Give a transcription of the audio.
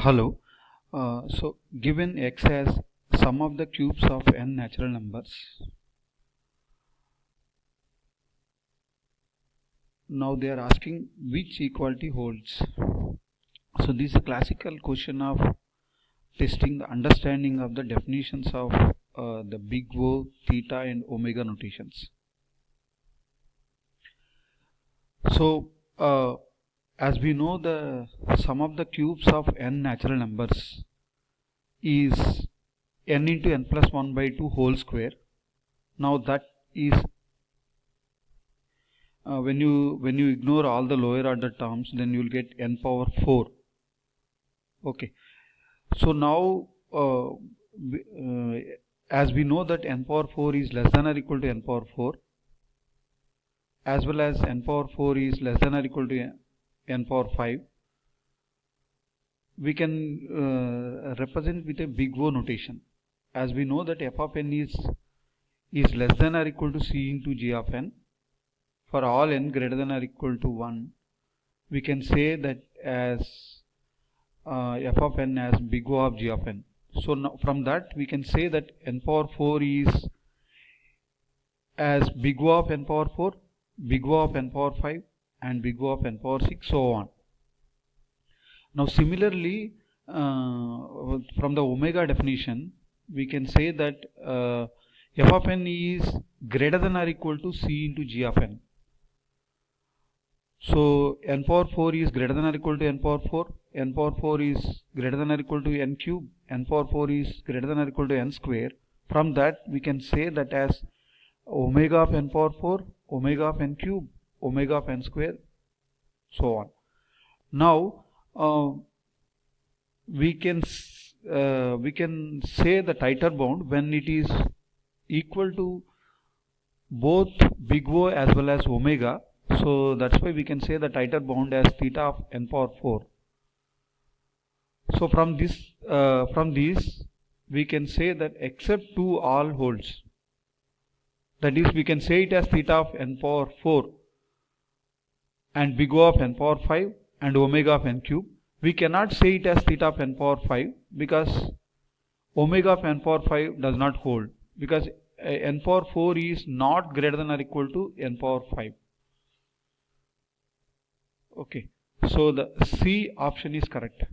Hello. So given x as sum of the cubes of n natural numbers, now they are asking which equality holds. So this is a classical question of testing the understanding of the definitions of the big O, theta and omega notations. So as we know, the sum of the cubes of n natural numbers is n into n plus 1 by 2 whole square. Now that is when you ignore all the lower order terms, then you will get n power 4. Okay, so now as we know that n power 4 is less than or equal to n power 4, as well as n power 4 is less than or equal to n power 5, we can represent with a big O notation. As we know that f of n is less than or equal to c into g of n. For all n greater than or equal to 1, we can say that as f of n as big O of g of n. So now from that we can say that n power 4 is as big O of n power 4, big O of n power 5 and big O of n power 6, so on. Now similarly, from the omega definition, we can say that f of n is greater than or equal to c into g of n. So n power 4 is greater than or equal to n power 4, n power 4 is greater than or equal to n cube, n power 4 is greater than or equal to n square. From that we can say that as omega of n power 4, omega of n cube, omega of n square, so on. Now we can say the tighter bound when it is equal to both big O as well as omega. So that's why we can say the tighter bound as theta of n power 4. So from this we can say that except 2 all holds. That is, we can say it as theta of n power 4 and big O of n power 5 and omega of n cube. We cannot say it as theta of n power 5 because omega of n power 5 does not hold, because n power 4 is not greater than or equal to n power 5. Okay, so the C option is correct.